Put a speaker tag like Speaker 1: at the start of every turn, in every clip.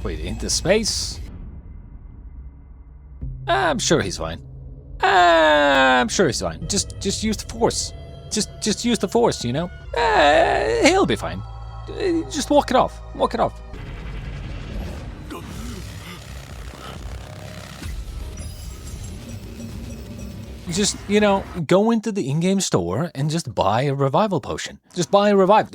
Speaker 1: Wait, into space? I'm sure he's fine. I'm sure he's fine. Just use the force. Just use the force, you know? He'll be fine. Just walk it off. Walk it off. Just, you know, go into the in-game store and just buy a revival potion. Just buy a revive.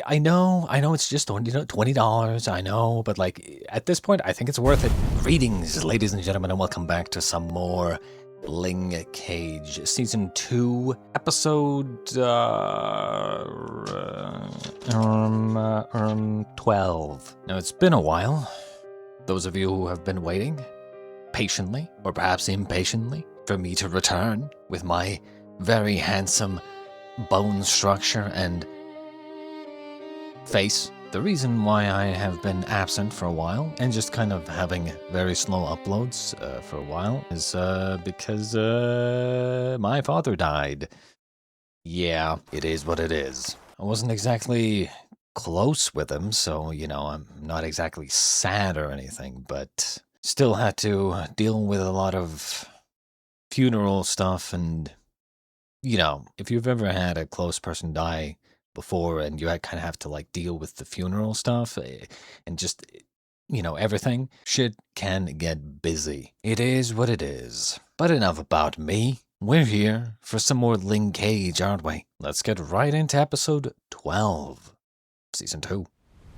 Speaker 1: I know it's just $20, I know, but like at this point, I think it's worth it. Greetings, ladies and gentlemen, and welcome back to some more Ling Cage, Season 2, Episode 12. Now, it's been a while. Those of you who have been waiting, patiently, or perhaps impatiently, for me to return with my very handsome bone structure and face. The reason why I have been absent for a while and just kind of having very slow uploads for a while is because my father died. Yeah, it is what it is. I wasn't exactly close with him, so, you know, I'm not exactly sad or anything, but still had to deal with a lot of funeral stuff. And, you know, if you've ever had a close person die before and you kind of have to like deal with the funeral stuff and just, you know, everything, shit can get busy. It is what it is. But enough about me. We're here for some more Ling Cage, aren't we? Let's get right into episode 12, season 2.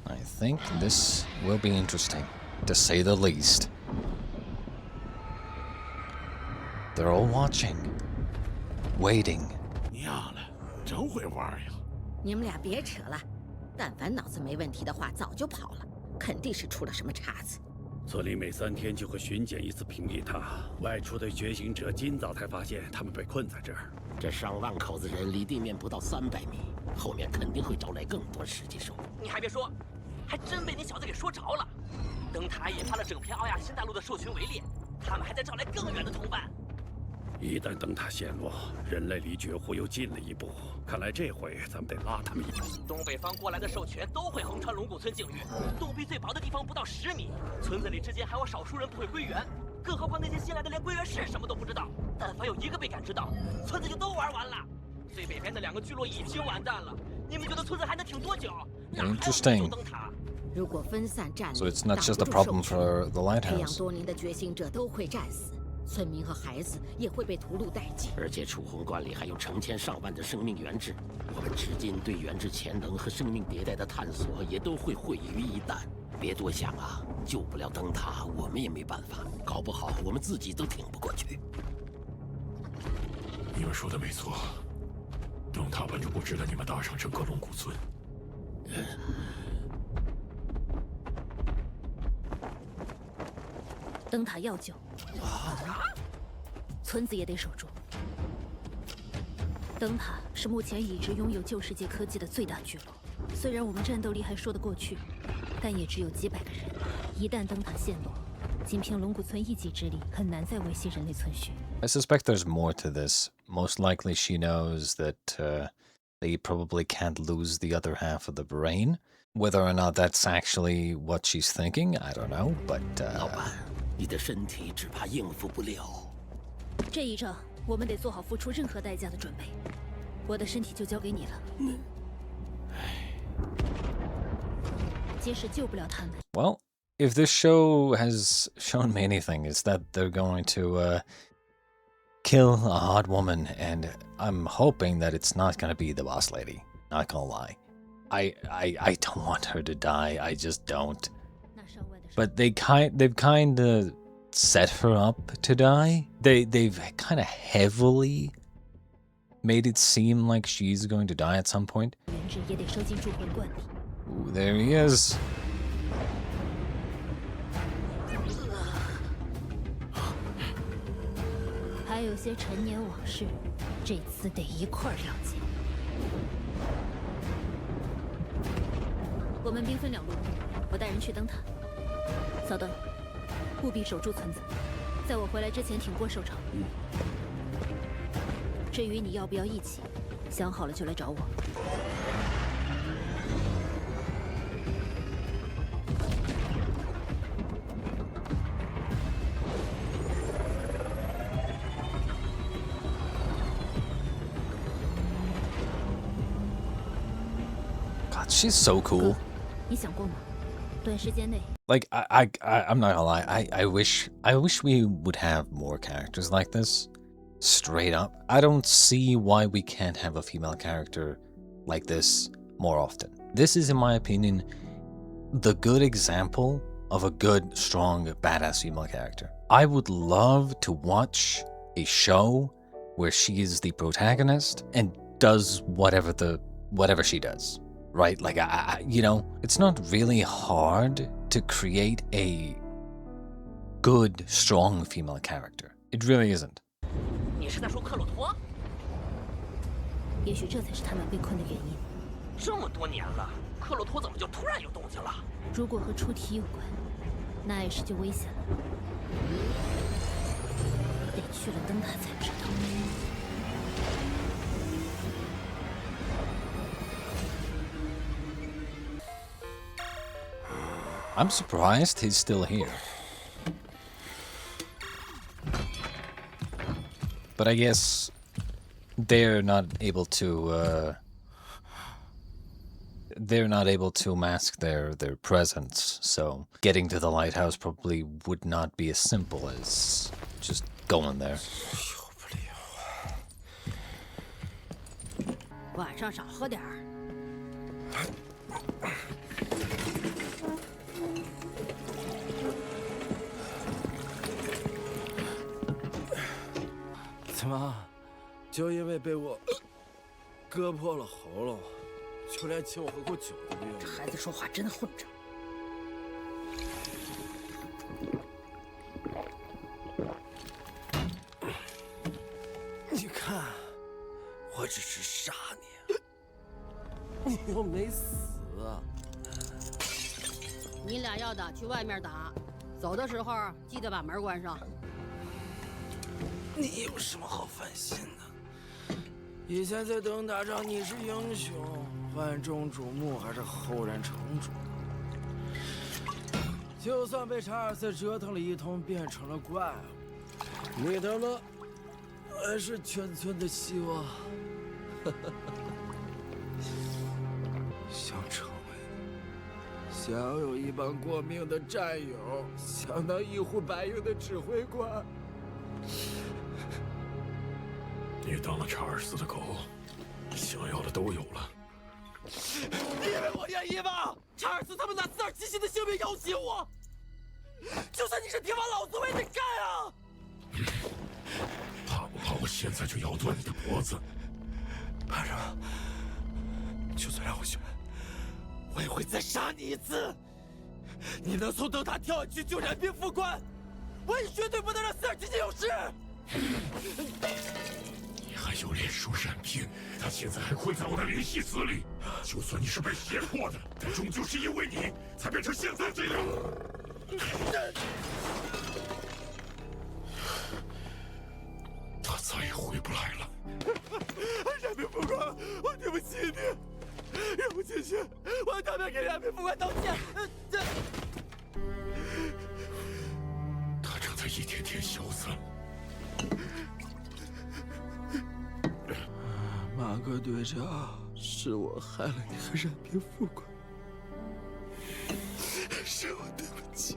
Speaker 1: I think this will be interesting, to say the least. They're all watching, waiting.
Speaker 2: 娘了，真会玩呀！
Speaker 3: 你们俩别扯了，但凡脑子没问题的话，早就跑了，肯定是出了什么岔子。
Speaker 2: 村里每3天就会巡检一次平地塔，外出的觉醒者今早才发现他们被困在这儿。
Speaker 4: 这上万口子人离地面不到300米，后面肯定会招来更多实际兽。
Speaker 5: 你还别说，还真被你小子给说着了。灯塔引发了整片奥亚新大陆的兽群围猎，他们还在招来更远的同伴。
Speaker 2: 一旦灯塔陷落，人类离绝户又近了一步。看来这回咱们得拉他们一把。
Speaker 5: 东北方过来的兽群都会横穿龙骨村境域，洞壁最薄的地方不到10米。村子里之间还有少数人不会归原，更何况那些新来的连归原是什么都不知道。但凡有一个被感知到，村子就都玩完了。最北边的2个聚落已经完蛋了。你们觉得村子还能挺多久？
Speaker 1: Interesting.
Speaker 5: 灯塔。
Speaker 3: 如果分散战力，
Speaker 1: So it's not just a problem for the
Speaker 3: 培养
Speaker 1: lighthouse.
Speaker 3: 多年的觉醒者都会战死。 村民和孩子也会被屠戮殆尽，
Speaker 4: 而且储红罐里还有成千上万的生命原质，我们至今对原质潜能和生命迭代的探索也都会毁于一旦。别多想啊，救不了灯塔，我们也没办法，搞不好我们自己都挺不过去。
Speaker 6: 你们说的没错，灯塔本就不值得你们搭上整个龙骨村。
Speaker 7: 灯塔要救，村子也得守住。灯塔是目前已知拥有旧世界科技的最大聚落，虽然我们战斗力还说得过去，但也只有几百个人。一旦灯塔陷落，仅凭龙骨村一己之力，很难再维系人类存续。
Speaker 1: I suspect there's more to this. Most likely she knows that they probably can't lose the other half of the brain. Whether or not that's actually what she's thinking, I don't know, but
Speaker 4: 老板，你的身体只怕应付不了。
Speaker 7: 这一仗，我们得做好付出任何代价的准备。我的身体就交给你了。即使救不了他们。
Speaker 1: well, if this show has shown me anything, it's that they're going to kill a hot woman, and I'm hoping that it's not going to be the boss lady. Not gonna lie. I don't want her to die. I just don't. But they've kind of set her up to die. They've kind of heavily made it seem like she's going to die at some point. Ooh, there he is.
Speaker 7: 还有些陈年往事，这次得一块儿了结。我们兵分2路，我带人去灯塔。小灯，务必守住村子，在我回来之前挺过兽场。至于你要不要一起，想好了就来找我。
Speaker 1: She's so cool.
Speaker 7: 你想过吗？短时间内
Speaker 1: Like I'm not gonna lie. I wish we would have more characters like this. Straight up, I don't see why we can't have a female character like this more often. This is, in my opinion, the good example of a good, strong, badass female character. I would love to watch a show where she is the protagonist and does whatever she does, right? Like it's not really hard to create a good, strong female character. It really isn't.
Speaker 5: 你是在说克洛托？
Speaker 7: 也许这才是他们被困的原因。
Speaker 5: 这么多年了，克洛托怎么就突然有动静了？
Speaker 7: 如果和出题有关，那碍事就危险了。得去了灯塔才知道。
Speaker 1: I'm surprised he's still here. But I guess they're not able to mask their presence, so getting to the lighthouse probably would not be as simple as just going there.
Speaker 3: 晚上少喝点儿。
Speaker 8: 怎么，就因为被我割破了喉咙，就连请我喝口酒都不愿意？
Speaker 3: 这孩子说话真混账。
Speaker 8: 你看，我只是杀你，你又没死。
Speaker 9: 你俩要打去外面打，走的时候记得把门关上。
Speaker 8: 你有什么好烦心的？以前在灯塔上你是英雄，万众瞩目，还是后人城主？就算被查尔斯折腾了一通，变成了怪物，你他妈还是全村的希望。想成为，想有一帮过命的战友，想当一呼百应的指挥官。
Speaker 6: 你当了查尔斯的狗，想要的都有了。
Speaker 8: 你以为我愿意吗？查尔斯他们拿4277的性命要挟我，就算你是铁腕，老子我也得干啊！
Speaker 6: 怕不怕我现在就咬断你的脖子？
Speaker 8: 怕什么？就算让我选，我也会再杀你一次。你能从灯塔跳下去就燃兵副官，我也绝对不能让4277有事。
Speaker 6: 你还有脸说染病？他现在还困在我的联系词里。就算你是被胁迫的，但终究是因为你才变成现在这样。他再也回不来了。
Speaker 8: 染兵副官，我对不起你，让我进去，我要当面给染兵副官道歉。
Speaker 6: 他正在一天天消散。
Speaker 8: 马克队长，是我害了你和染兵副官，是我对不起。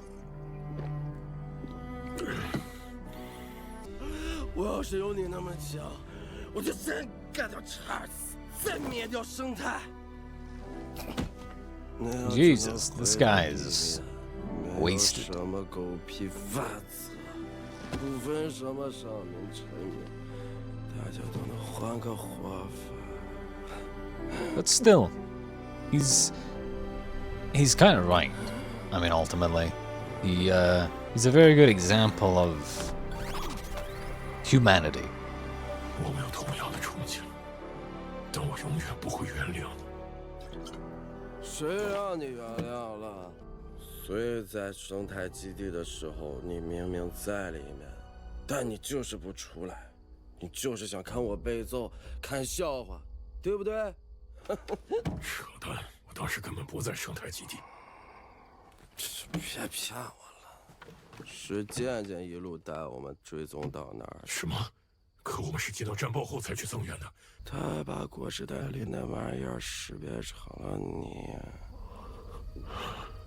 Speaker 8: 我要是有你那么强，我就先干掉查尔斯，再灭掉生态。
Speaker 1: Jesus, this guy is wasted.
Speaker 8: 什么狗屁法则，不分什么上名臣名。 大家都能换个活法。
Speaker 1: But still, he's kind of right. I mean, ultimately, he's a very good example of humanity.
Speaker 6: 我们有同样的憧憬，但我永远不会原谅你。
Speaker 8: 谁让你原谅了？所以在生态基地的时候，你明明在里面，但你就是不出来。 你就是想看我被揍，看笑话，对不对？
Speaker 6: 扯淡！我当时根本不在生态基地。
Speaker 8: 别骗我了，是渐渐一路带我们追踪到那儿。
Speaker 6: 什么？可我们是接到战报后才去增援的。
Speaker 8: 他把果汁袋里那玩意儿识别成了你。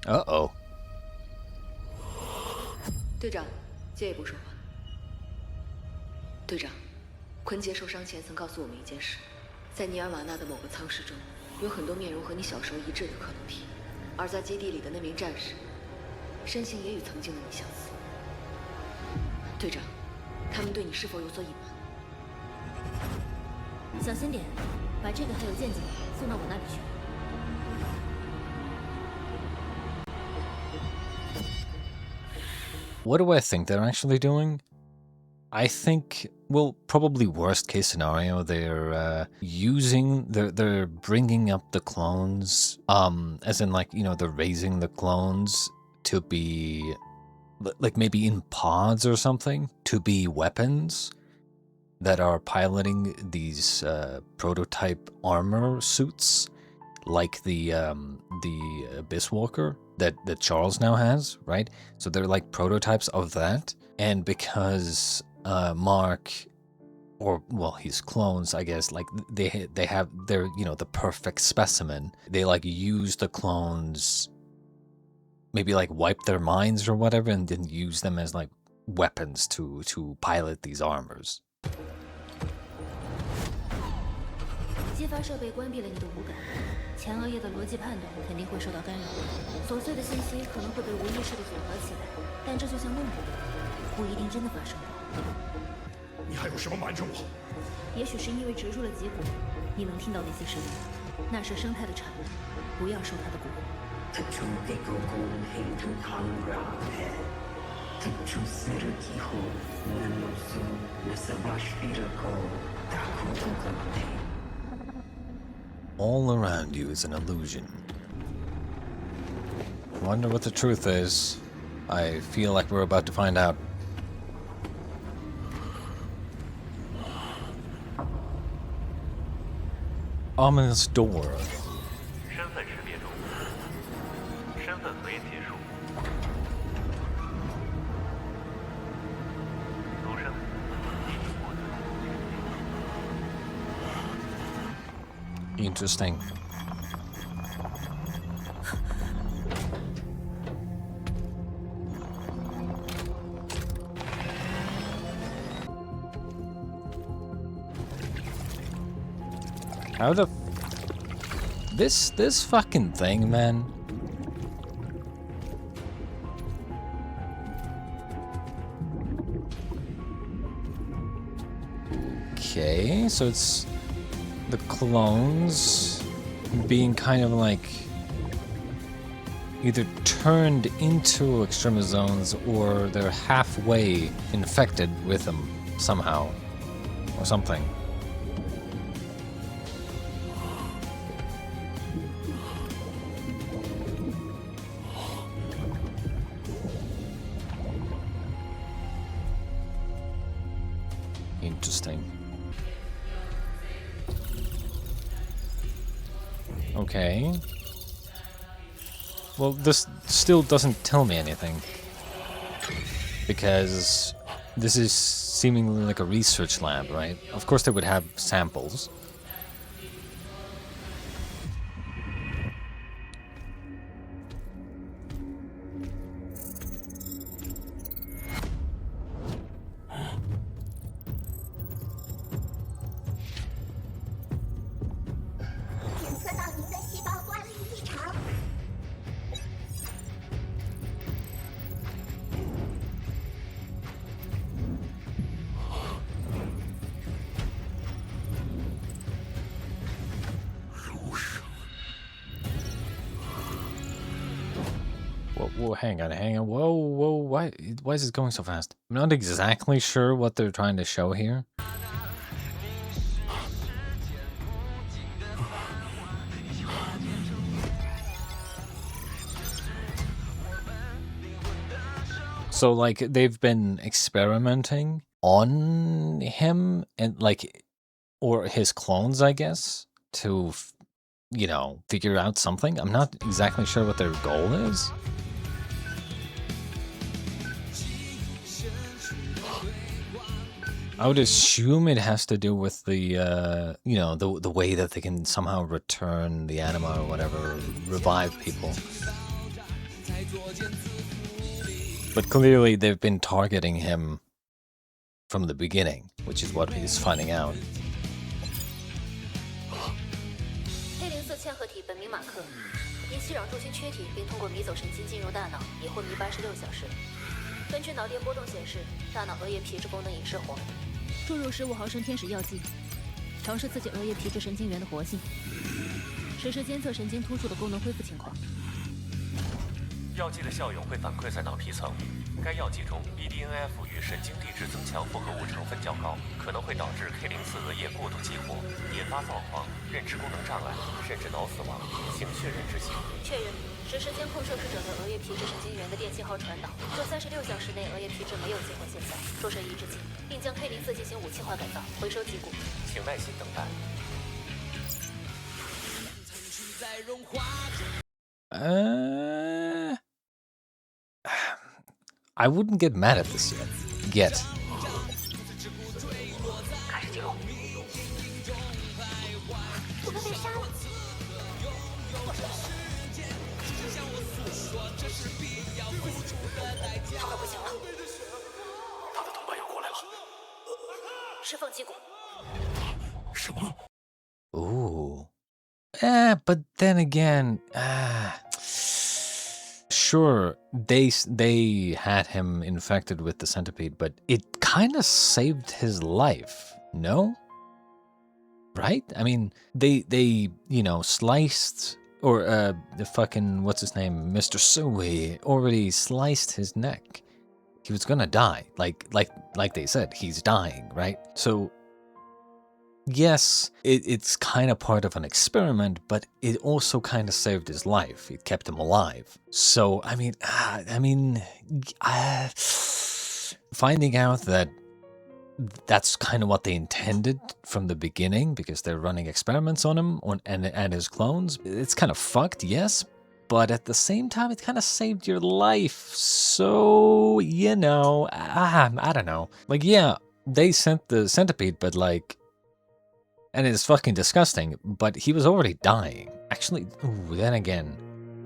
Speaker 1: Uh-oh.
Speaker 10: 队长，借一步说话。队长，昆杰受伤前曾告诉我们一件事，在尼尔瓦纳的某个舱室中，有很多面容和你小时候一致的克隆体，而在基地里的那名战士，身形也与曾经的你相似。队长，他们对你是否有所隐瞒？
Speaker 7: 小心点，把这个还有剑戟送到我那里去。
Speaker 1: What do I think they're actually doing? I think, well, probably worst case scenario, they're they're bringing up the clones, as in like, you know, they're raising the clones to be, like maybe in pods or something, to be weapons that are piloting these prototype armor suits, like the Abyss Walker that Charles now has, right? So they're like prototypes of that, and because Mark, or well, his clones, I guess, like they have their, you know, the perfect specimen. They like use the clones, maybe like wipe their minds or whatever, and then use them as like weapons to pilot these armors.
Speaker 7: 激发设备关闭了你的五感，前额叶的逻辑判断肯定会受到干扰，琐碎的信息可能会被无意识的组合起来，但这就像梦一样，不一定真的发生过。
Speaker 6: 你还有什么瞒着我？
Speaker 7: 也许是因为植入了结果，你能听到那些声音，那是生态的产物，不要受它的蛊惑。
Speaker 1: All around you is an illusion. Wonder what the truth is. I feel like we're about to find out. Ominous door.
Speaker 11: 身份识别中，身份核验结束。组生，已经获得。
Speaker 1: Interesting. How the this fucking thing, man. Okay, so it's the clones being kind of like either turned into extremozones or they're halfway infected with them somehow or something. Interesting. Okay. Well, this still doesn't tell me anything. Because this is seemingly like a research lab, right? Of course they would have samples. Whoa, hang on. Whoa, why is it going so fast? I'm not exactly sure what they're trying to show here. So, like, they've been experimenting on him and, like, or his clones, I guess, to, you know, figure out something. I'm not exactly sure what their goal is. I would assume it has to do with the, you know, the way that they can somehow return the anima or whatever, revive people. But clearly they've been targeting him from the beginning, which is what he's finding out.
Speaker 7: 黑灵色嵌合体本名马克，因吸壤助心缺体并通过迷走神经进入大脑，已昏迷86小时。根据脑电波动显示，大脑额叶皮质功能已失活。注入15毫升天使药剂，尝试刺激额叶皮质神经元的活性，实时监测神经突触的功能恢复情况。
Speaker 11: 药剂的效用会反馈在脑皮层，该药剂中 BDNF 与神经递质增强复合物成分较高，可能会导致 K04 额叶过度激活，引发躁狂、认知功能障碍，甚至脑死亡。请确认执行。
Speaker 7: 确认。实时监控受试者的额叶皮质神经元的电信号传导，若36小时内额叶皮质没有激活现象，注射抑制剂，并将 K04 进行武器化改造，回收脊骨。
Speaker 11: 请耐心等待。
Speaker 1: I wouldn't get mad at this yet.
Speaker 7: 开始记录。我们被杀了。他快不行了。
Speaker 11: 他的同伴又过来了。
Speaker 7: 释放脊骨。
Speaker 11: 什么？
Speaker 1: Ooh. But then again, sure, they had him infected with the centipede, but it kind of saved his life, no? Right? I mean, they you know, sliced, or the fucking, what's his name, Mr. Sui already sliced his neck. He was gonna die, like they said, he's dying, right? So yes, it's kind of part of an experiment, but it also kind of saved his life. It kept him alive. So, I mean, finding out that that's kind of what they intended from the beginning, because they're running experiments on him and his clones, it's kind of fucked, yes, but at the same time, it kind of saved your life. So, you know, I don't know. Like, yeah, they sent the centipede, but like, and it's fucking disgusting, but he was already dying. Actually, ooh, then again,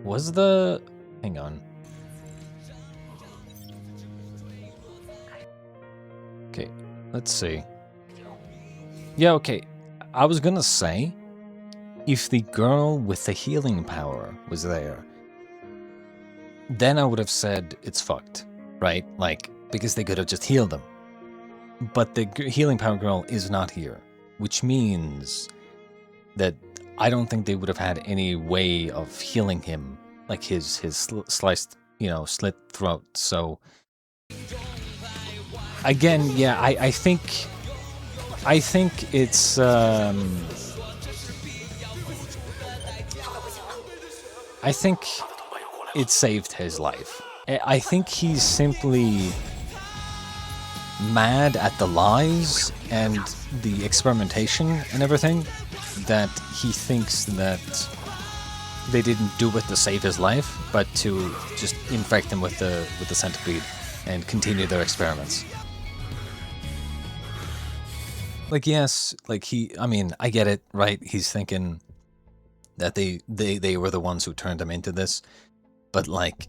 Speaker 1: was the... Hang on. Okay, let's see. Yeah, okay. I was gonna say, if the girl with the healing power was there, then I would have said it's fucked, right? Like, because they could have just healed him. But the healing power girl is not here. Which means that I don't think they would have had any way of healing him, like his sliced, you know, slit throat. So again, yeah, I think it's I think it saved his life. I think he's simply mad at the lies and the experimentation and everything, that he thinks that they didn't do it to save his life, but to just infect him with the centipede and continue their experiments. Like, yes, like I mean, I get it, right? He's thinking that they were the ones who turned him into this, but like,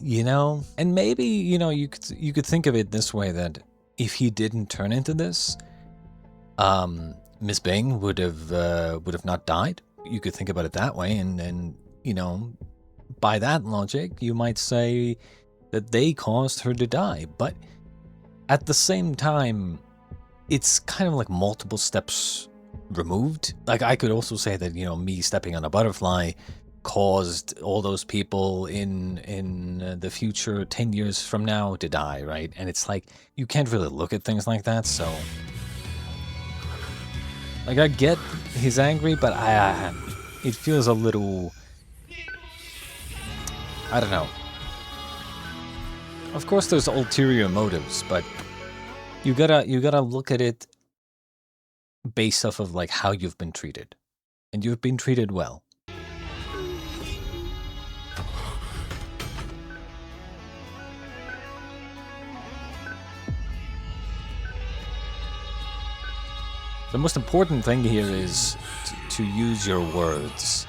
Speaker 1: you know, and maybe, you know, you could think of it this way, that if he didn't turn into this, Miss Bing would have not died. You could think about it that way, and you know, by that logic, you might say that they caused her to die. But at the same time, it's kind of like multiple steps removed. Like, I could also say that, you know, me stepping on a butterfly caused all those people in the future 10 years from now to die, right? And it's like, you can't really look at things like that. So like, I get he's angry, but it feels a little, I don't know. Of course there's ulterior motives, but you gotta look at it based off of like how you've been treated, and you've been treated well. The most important thing here is to use your words.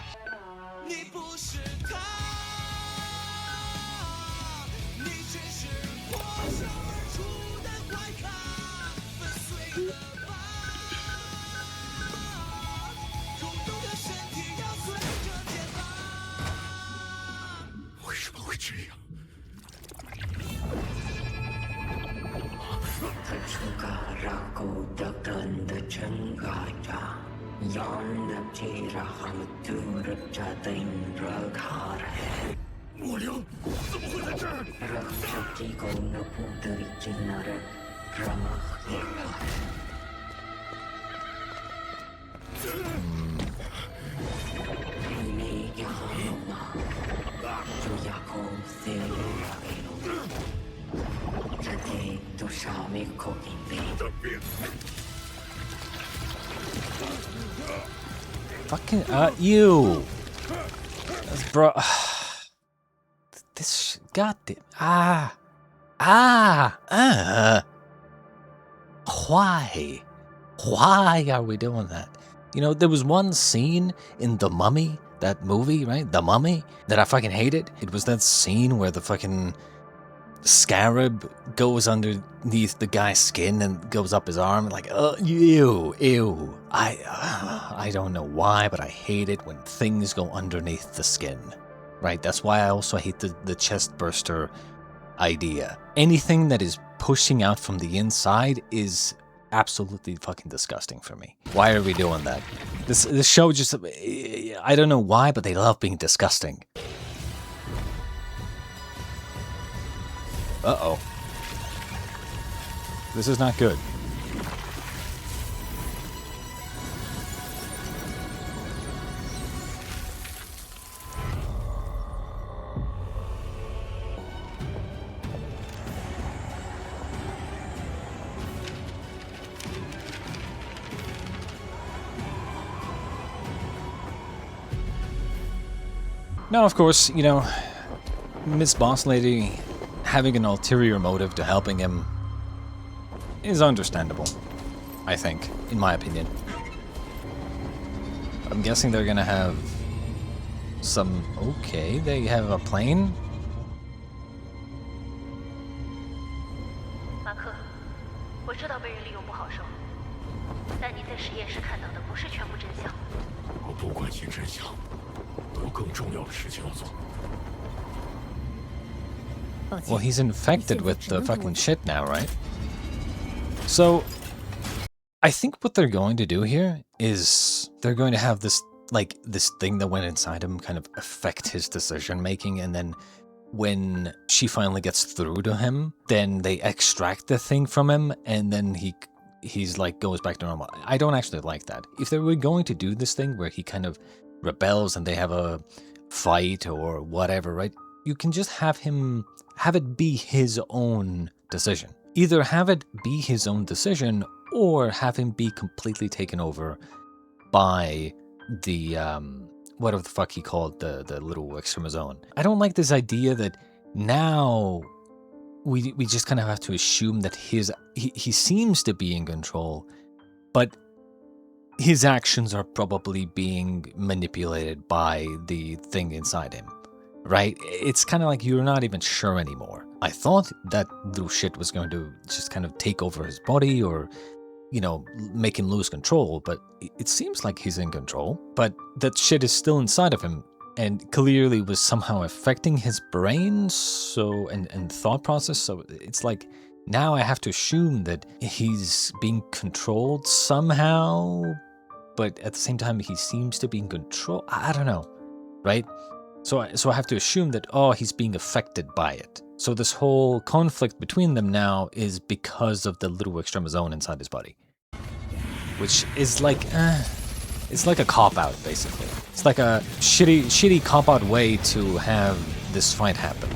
Speaker 1: Fucking you, bro. This goddamn Why? Why are we doing that? You know, there was one scene in The Mummy, that movie, right? The Mummy, that I fucking hated. It was that scene where the fucking scarab goes underneath the guy's skin and goes up his arm, like, ew. I don't know why, but I hate it when things go underneath the skin, right? That's why I also hate the chest burster idea. Anything that is pushing out from the inside is absolutely fucking disgusting for me. Why are we doing that? This show just, I don't know why, but they love being disgusting. Uh-oh. This is not good. Now, of course, you know, Miss Boss Lady having an ulterior motive to helping him is understandable, I think, in my opinion. I'm guessing they're gonna have some... Okay, they have a plane?
Speaker 7: 马克，我知道被人利用不好受，但你在实验室看到的不是全部真相。
Speaker 6: 我不关心真相，我有更重要的事情要做。
Speaker 1: Well, he's infected with the fucking shit now, right? So, I think what they're going to do here is they're going to have this, like, this thing that went inside him kind of affect his decision making, and then when she finally gets through to him, then they extract the thing from him, and then he's like goes back to normal. I don't actually like that. If they were going to do this thing where he kind of rebels and they have a fight or whatever, right? You can just have it be his own decision. Either have it be his own decision or have him be completely taken over by the, whatever the fuck he called the little extremozone. I don't like this idea that now we just kind of have to assume that he seems to be in control, but his actions are probably being manipulated by the thing inside him. Right? It's kind of like you're not even sure anymore. I thought that little shit was going to just kind of take over his body or, you know, make him lose control, but it seems like he's in control. But that shit is still inside of him and clearly was somehow affecting his brain and thought process. So it's like now I have to assume that he's being controlled somehow, but at the same time he seems to be in control. I don't know, right? So I have to assume that, oh, he's being affected by it. So this whole conflict between them now is because of the little extremozone inside his body. Which is like, it's like a cop-out, basically. It's like a shitty cop-out way to have this fight happen.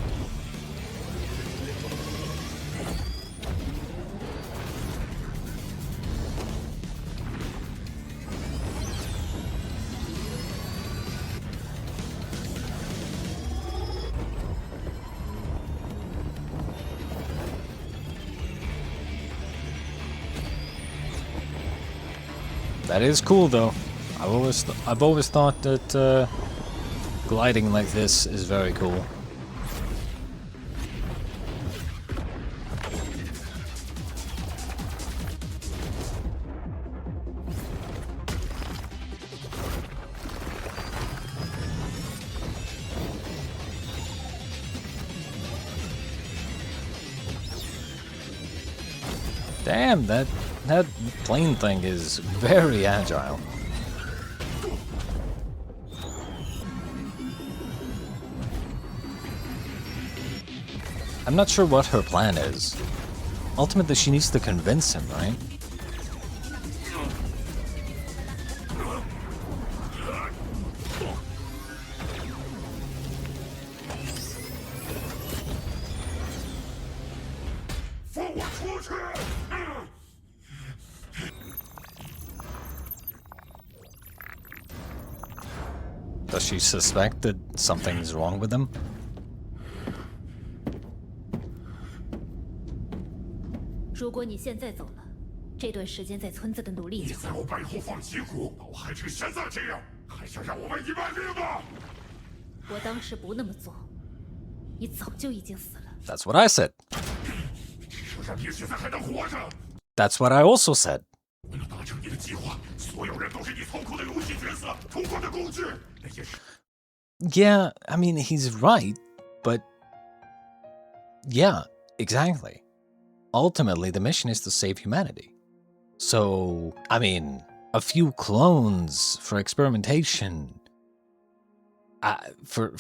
Speaker 1: That is cool, though. I've always thought that gliding like this is very cool. Damn, that plane thing is very agile. I'm not sure what her plan is. Ultimately, she needs to convince him, right? Does she suspect that something's wrong with him? That's what I said. That's what I also said. Yeah, I mean, he's right, but yeah, exactly. Ultimately, the mission is to save humanity. So, I mean, a few clones for experimentation, for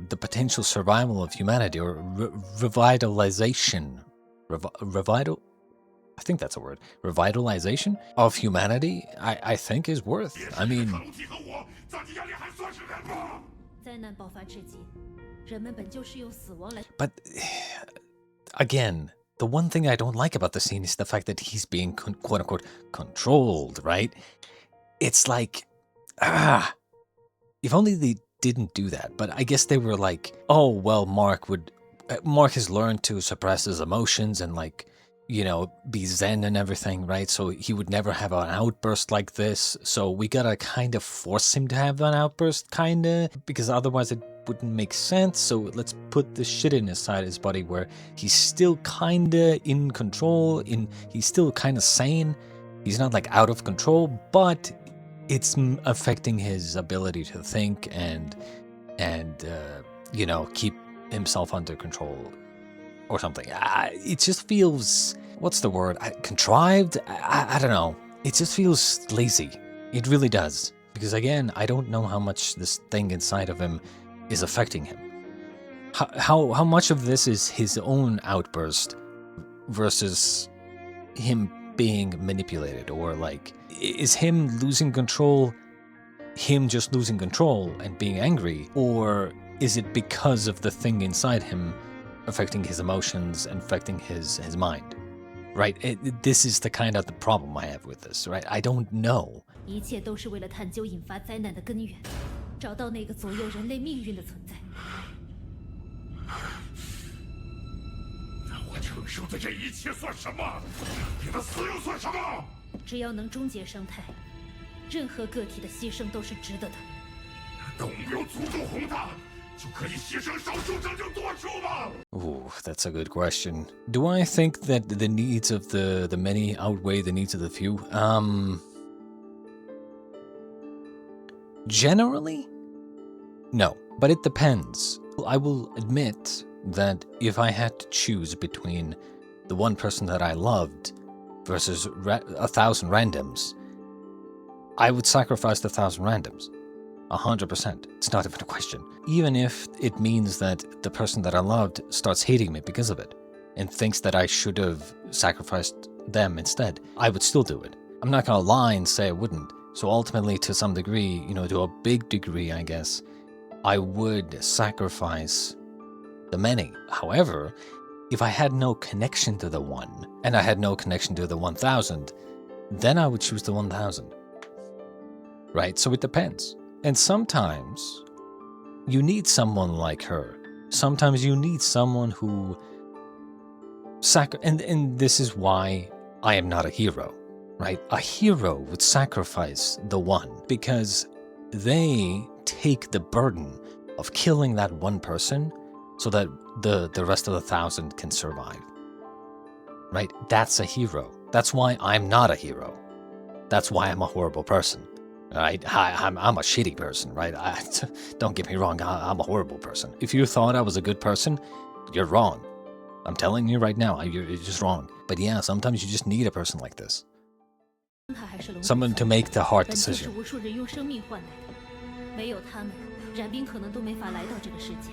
Speaker 1: the potential survival of humanity, or revitalization, I think that's a word. Revitalization of humanity, I think is worth. I mean, but again, the one thing I don't like about the scene is the fact that he's being quote unquote controlled, right? It's like, if only they didn't do that. But I guess they were like, oh, well, Mark has learned to suppress his emotions and, like, you know, be zen and everything, right? So he would never have an outburst like this. So we gotta kind of force him to have an outburst, kinda, because otherwise it wouldn't make sense. So let's put this shit in his body where he's still kinda in control, he's still kinda sane. He's not like out of control, but it's affecting his ability to think and you know, keep himself under control or something. It just feels, what's the word? Contrived? I don't know. It just feels lazy. It really does. Because again, I don't know how much this thing inside of him is affecting him. How much of this is his own outburst versus him being manipulated, or like, is him losing control, him just losing control and being angry, or is it because of the thing inside him affecting his emotions and affecting his mind, right? This is the kind of the problem I have with this, right? I don't know.
Speaker 7: 一切都是为了探究引发灾难的根源，找到那个左右人类命运的存在。
Speaker 6: 那我承受的这一切算什么？你的死又算什么？
Speaker 7: 只要能终结生态，任何个体的牺牲都是值得的。
Speaker 6: 动物有足够宏大。
Speaker 1: Ooh, that's a good question. Do I think that the needs of the many outweigh the needs of the few? Generally, no, but it depends. I will admit that if I had to choose between the one person that I loved versus 1,000 randoms, I would sacrifice the 1,000 randoms. 100%. It's not even a question. Even if it means that the person that I loved starts hating me because of it and thinks that I should have sacrificed them instead, I would still do it. I'm not gonna lie and say I wouldn't. So ultimately, to some degree, you know, to a big degree, I guess, I would sacrifice the many. However, if I had no connection to the one, and I had no connection to the 1,000, then I would choose the 1,000. Right? So it depends. And sometimes you need someone like her. Sometimes you need someone who and this is why I am not a hero. right? A hero would sacrifice the one because they take the burden of killing that one person so that the rest of the 1,000 can survive. Right? That's a hero. That's why I'm not a hero. That's why I'm a horrible person. Right? I'm a shitty person, right? Don't get me wrong, I'm a horrible person. If you thought I was a good person, you're wrong. I'm telling you right now, you're just wrong. But yeah, sometimes you just need a person like this. Someone to make the hard decision.
Speaker 7: 没有他们，冉冰可能都没法来到这个世界。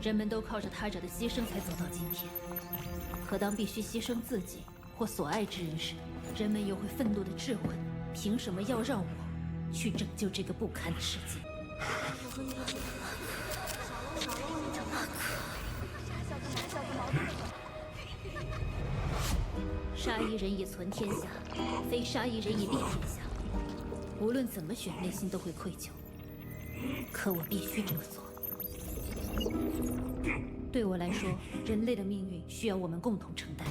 Speaker 7: 人们都靠着他者的牺牲才走到今天。可当必须牺牲自己或所爱之人时，人们又会愤怒地质问：凭什么要让我去拯救这个不堪的世界？杀一人以存天下，非杀一人以立天下。无论怎么选，内心都会愧疚。可我必须这么做。对我来说，人类的命运需要我们共同承担。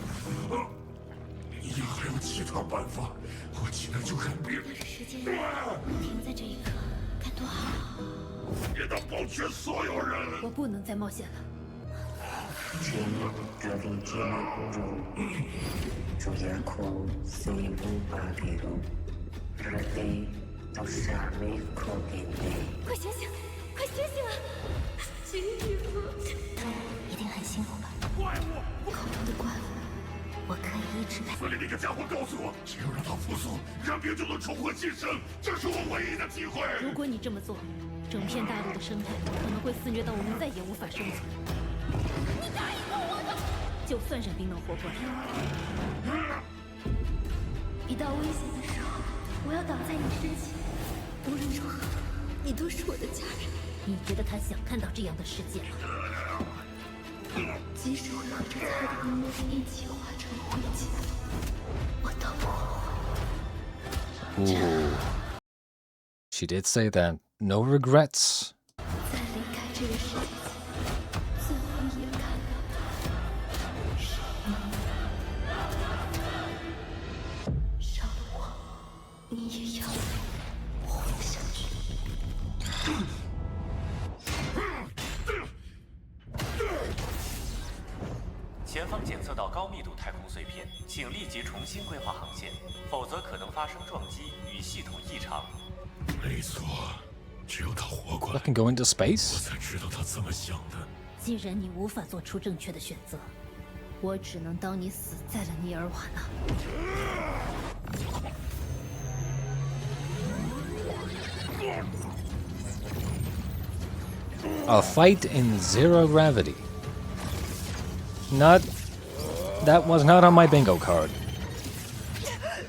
Speaker 6: 你要还有其他办法，我岂能就让别人？
Speaker 7: 时间停在这一刻，该多好！
Speaker 6: 也能保全所有人。
Speaker 7: 我不能再冒险了。快醒醒！快醒醒啊！徐师傅，一定很辛苦吧？
Speaker 6: 怪物！
Speaker 7: 口中的怪物，我可以一直来。
Speaker 6: 所以那个家伙告诉我，只有让他复苏，冉冰就能重获新生，这是我唯一的机会。
Speaker 7: 如果你这么做，整片大陆的生态可能会肆虐到我们再也无法生存。你答应过我的。就算冉冰能活过来，一到危险的时候，我要挡在你身前。无论如何，你都是我的家人。你觉得他想看到这样的世界吗？即使会和这他的阴谋一起化成灰烬，我都不后悔。
Speaker 1: Ooh. She did say that. No regrets.
Speaker 7: 在离开这个世界前，最后一眼看到的是你。少了我，你也要活下去。
Speaker 11: 前方检测到高密度太空碎片，请立即重新规划航线，否则可能发生撞击与系统异常。
Speaker 6: 没错，只有他活过来，
Speaker 1: I can go into
Speaker 6: 我
Speaker 1: space.
Speaker 6: 才知道他怎么想的。
Speaker 7: 既然你无法做出正确的选择，我只能当你死在了尼尔瓦纳。
Speaker 1: A fight in zero gravity. Not. That was not on my bingo card.
Speaker 11: “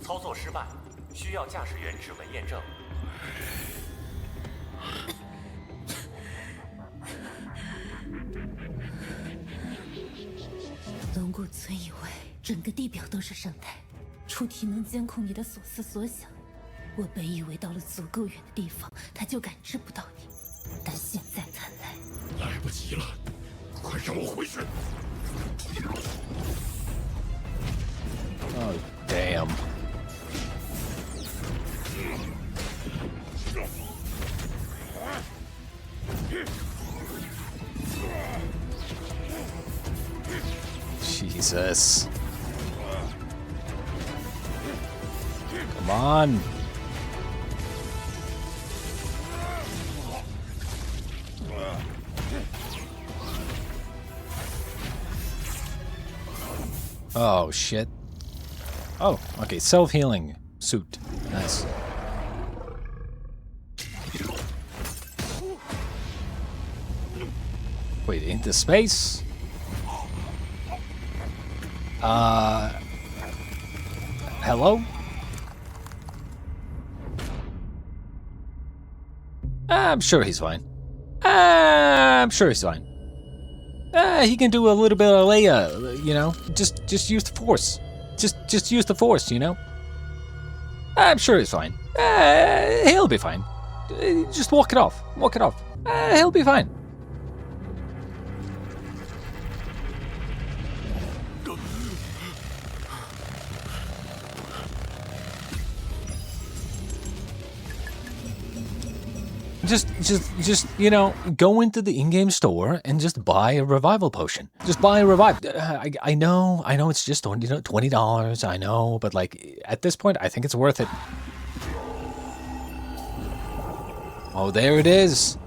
Speaker 11: 操作失败，需要驾驶员指纹验证。”
Speaker 7: 龙骨村以外，整个地表都是生态，出体能监控你的所思所想。我本以为到了足够远的地方，它就感知不到你，但现在看来，
Speaker 6: 来不及了，快让我回去！
Speaker 1: Oh, damn. Jesus. Come on. Oh, shit. Oh, okay, self-healing suit. Nice. Wait, into space? Hello? I'm sure he's fine. I'm sure he's fine. he can do a little bit of Leia, you know. Just use the Force. Just use the Force, you know. I'm sure he's fine. He'll be fine. Just walk it off. Walk it off. He'll be fine. Just you know, go into the in-game store and just buy a revival potion. Just buy a revive. I know it's just $20. I know, but like at this point, I think it's worth it. Oh, there it is.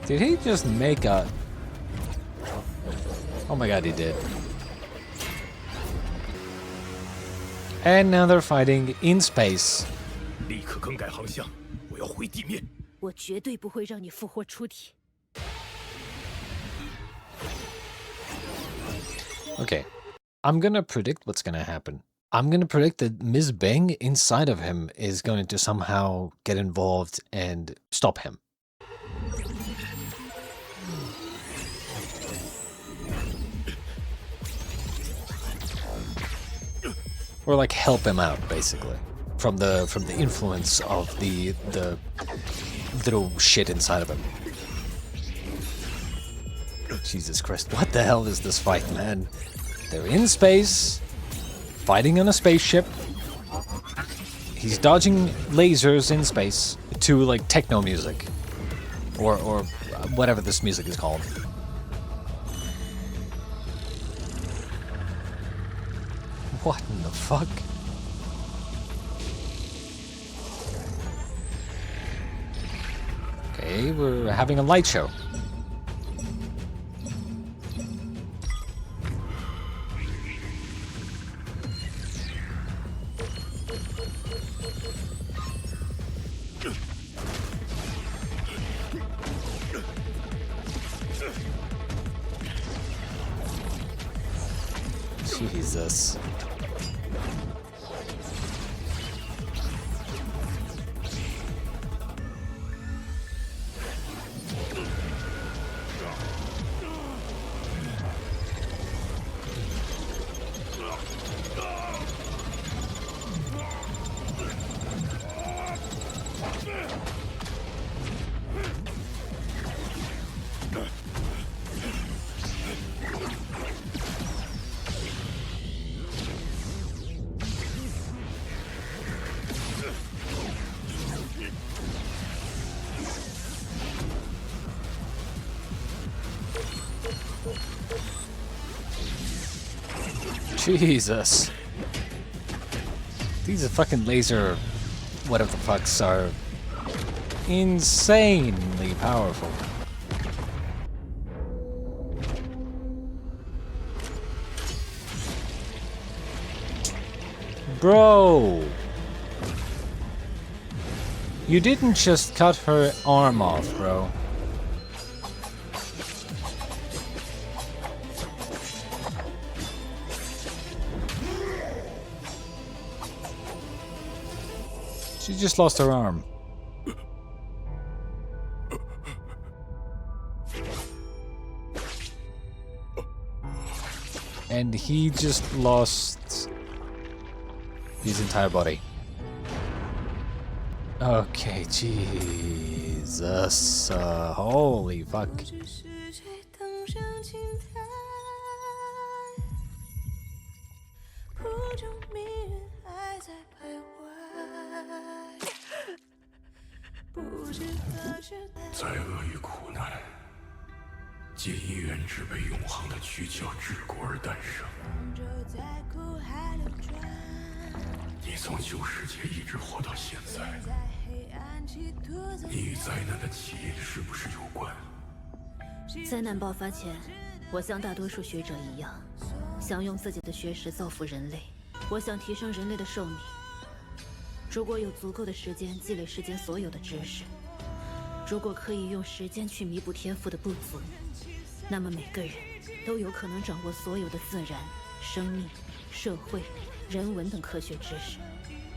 Speaker 1: Did he just make a... Oh my god, he did. And now they're fighting in space.
Speaker 2: 立刻更改航向，我要回地面。
Speaker 7: 我绝对不会让你复活出体。
Speaker 1: Okay, I'm gonna predict what's gonna happen. I'm gonna predict that Ms. Beng inside of him is going to somehow get involved and stop him. Or like help him out, basically, from the influence of the little shit inside of him. Jesus Christ, what the hell is this fight, man? They're in space, fighting on a spaceship. He's dodging lasers in space to like techno music, or whatever this music is called. What in the fuck? Okay, we're having a light show. Jesus. Jesus. These fucking laser whatever the fucks are insanely powerful. Bro! You didn't just cut her arm off, bro. She just lost her arm. And he just lost his entire body. Okay, Jesus. Holy fuck.
Speaker 7: 灾难爆发前，我像大多数学者一样，想用自己的学识造福人类。我想提升人类的寿命。如果有足够的时间积累世间所有的知识，如果可以用时间去弥补天赋的不足，那么每个人都有可能掌握所有的自然、生命、社会、人文等科学知识，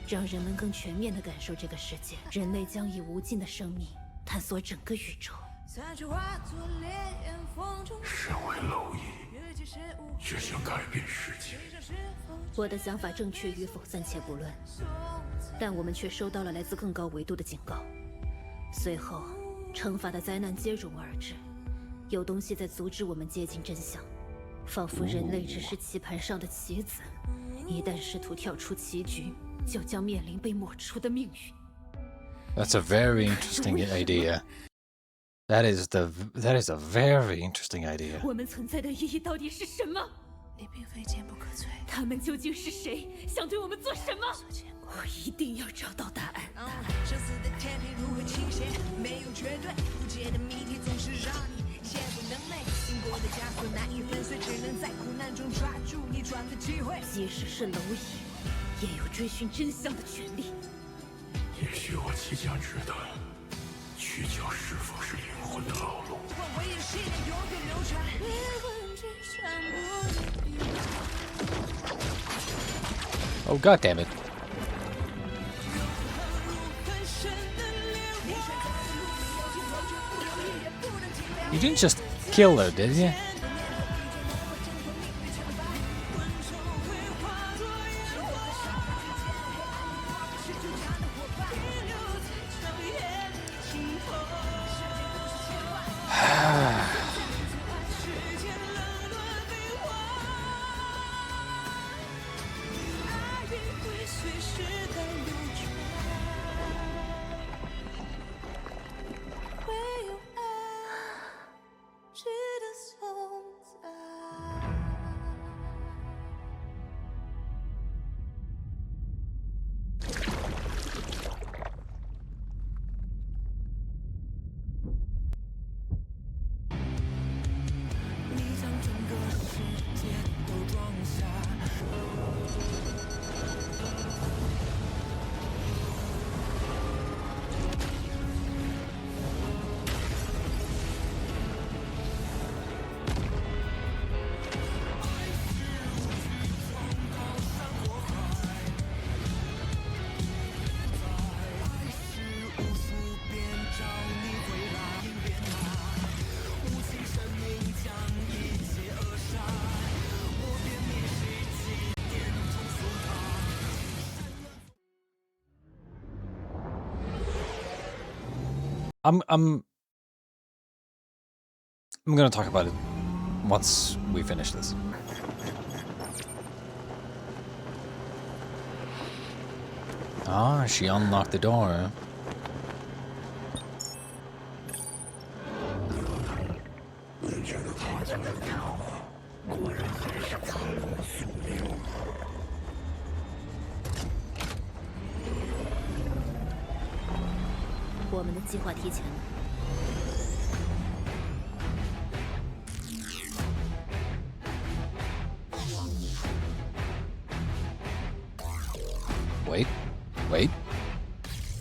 Speaker 7: 让人们更全面地感受这个世界。人类将以无尽的生命探索整个宇宙。
Speaker 6: 身为蝼蚁，却想改变世界。
Speaker 7: 我的想法正确与否暂且不论，但我们却收到了来自更高维度的警告。随后，惩罚的灾难接踵而至，有东西在阻止我们接近真相，仿佛人类只是棋盘上的棋子，一旦试图跳出棋局，就将面临被抹除的命运。
Speaker 1: That's a very interesting idea. That is a very interesting idea.
Speaker 7: 我们存在的意义到底是什么？你并非坚不可摧。他们究竟是谁？想对我们做什么？我一定要找到答案。生死的天平如何倾斜？没有绝对，无解的谜题总是让你陷入能累。经过的枷锁难以粉碎，只能在苦难中抓住逆转的机会。即使是蝼蚁，也有追寻真相的权利。
Speaker 6: 也许我即将知道，去角是否是灵魂的牢笼。
Speaker 1: Oh, god damn it. You didn't just kill her, did you? I'm gonna talk about it once we finish this. Ah, she unlocked the door.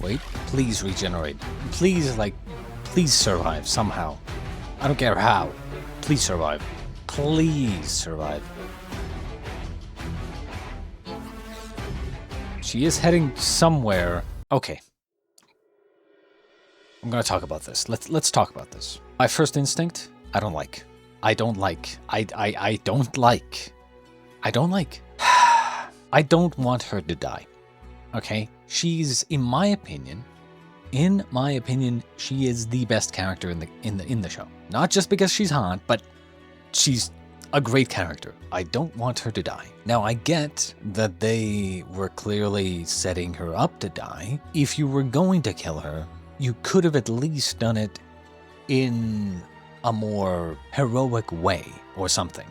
Speaker 1: Wait, please regenerate. Please survive somehow. I don't care how. Please survive. Please survive. She is heading somewhere. Okay. I'm gonna talk about this. Let's talk about this. My first instinct, I don't like. I don't like. I don't want her to die. Okay? She's, in my opinion, she is the best character in the show. Not just because she's hot, but she's a great character. I don't want her to die. Now, I get that they were clearly setting her up to die. If you were going to kill her, you could have at least done it in a more heroic way or something,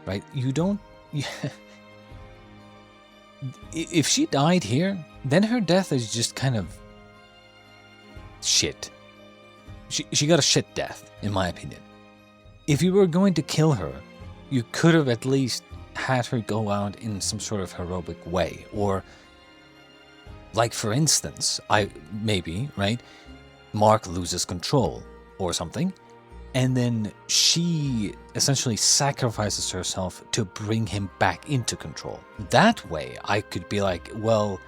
Speaker 1: right? You don't... If she died here, then her death is just kind of shit. She got a shit death, in my opinion. If you were going to kill her, you could have at least had her go out in some sort of heroic way. Or, like for instance, right? Mark loses control or something, and then she essentially sacrifices herself to bring him back into control. That way, I could be like, well,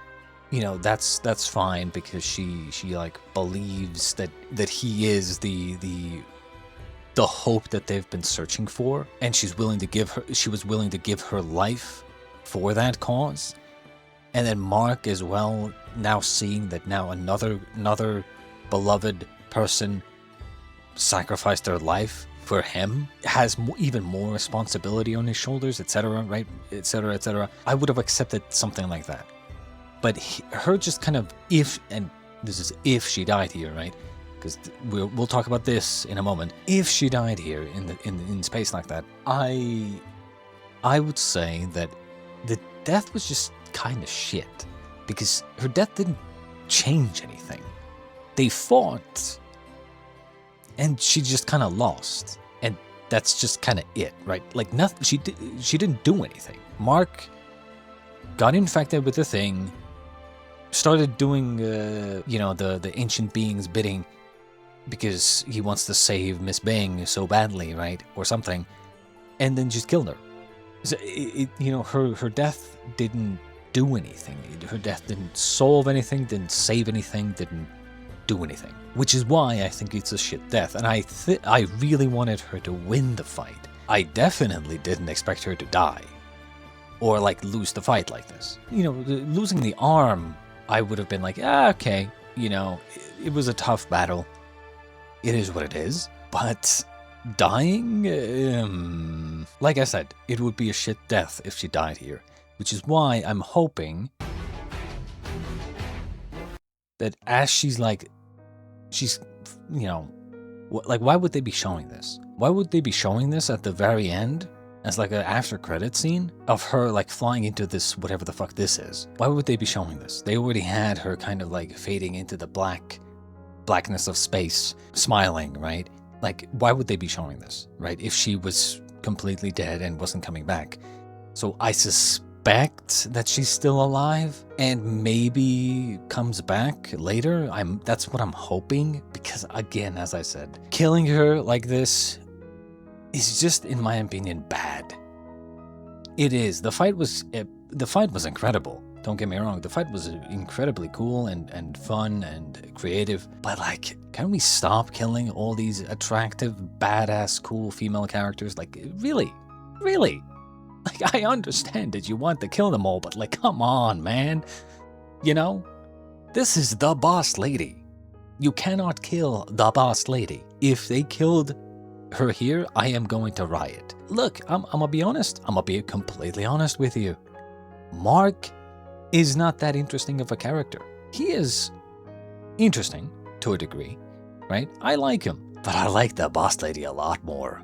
Speaker 1: you know, that's fine because she like believes that he is the hope that they've been searching for, and she was willing to give her life for that cause. And then Mark as well, now seeing that now another beloved person sacrificed their life for him, has even more responsibility on his shoulders, etc., right, etc., etc. I would have accepted something like that. But her just kind of, if, and this is if she died here, right, because we'll talk about this in a moment. If she died here in space like that, I would say that the death was just kind of shit, because her death didn't change anything. They fought, and she just kind of lost, and that's just kind of it, right? Like nothing. She didn't do anything. Mark got infected with the thing, started doing you know, the ancient being's bidding because he wants to save Miss Bing so badly, right, or something, and then just killed her. So you know, her death didn't do anything. Her death didn't solve anything, didn't save anything, didn't do anything. Which is why I think it's a shit death, and I really wanted her to win the fight. I definitely didn't expect her to die, or like lose the fight like this. You know, losing the arm, I would have been like, okay, you know, it was a tough battle. It is what it is. But dying, like I said, it would be a shit death if she died here. Which is why I'm hoping that as she's, you know, like, why would they be showing this? Why would they be showing this at the very end as like an after credit scene of her like flying into this, whatever the fuck this is? Why would they be showing this? They already had her kind of like fading into the blackness of space, smiling, right? Like, why would they be showing this, right? If she was completely dead and wasn't coming back. So I suspect that she's still alive and maybe comes back later. That's what I'm hoping, because again, as I said, killing her like this is just, in my opinion, bad. It is. The fight was incredible. Don't get me wrong. The fight was incredibly cool and fun and creative. But like, can we stop killing all these attractive, badass, cool female characters? Like, really? Really? Like, I understand that you want to kill them all, but like, come on, man. You know? This is the boss lady. You cannot kill the boss lady. If they killed her here, I am going to riot. Look, I'm gonna be honest. I'm gonna be completely honest with you. Mark is not that interesting of a character. He is interesting to a degree, right? I like him, but I like the boss lady a lot more.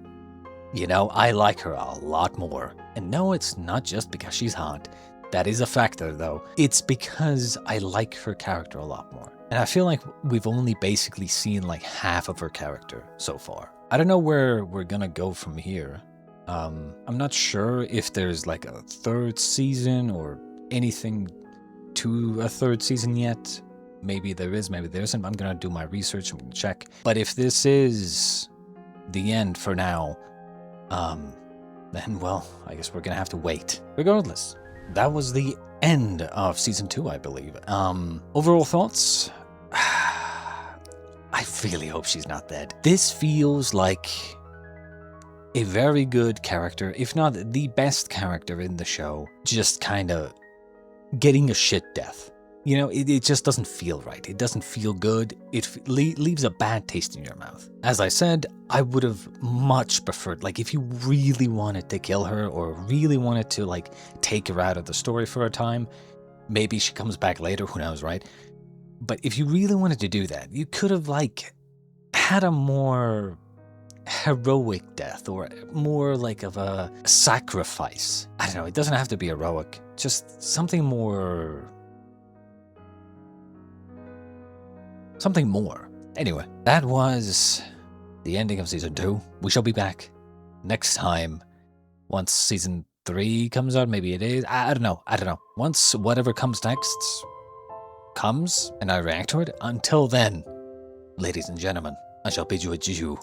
Speaker 1: You know, I like her a lot more. And no, it's not just because she's hot. That is a factor, though. It's because I like her character a lot more. And I feel like we've only basically seen like half of her character so far. I don't know where we're gonna go from here. I'm not sure if there's like a third season or anything to a third season yet. Maybe there is, maybe there isn't. I'm gonna do my research, I'm gonna check. But if this is the end for now, then, well, I guess we're gonna have to wait. Regardless, that was the end of season 2, I believe. Overall thoughts? I really hope she's not dead. This feels like a very good character, if not the best character in the show, just kind of getting a shit death. You know, it just doesn't feel right. It doesn't feel good. It leaves a bad taste in your mouth. As I said, I would have much preferred, like, if you really wanted to kill her or really wanted to, like, take her out of the story for a time, maybe she comes back later, who knows, right? But if you really wanted to do that, you could have, like, had a more heroic death or more like of a sacrifice. I don't know, it doesn't have to be heroic, just something more. Something more. Anyway, that was the ending of season 2. We shall be back next time once season 3 comes out. Maybe it is. I don't know. Once whatever comes next comes and I react to it. Until then, Ladies and gentlemen, I shall bid you adieu.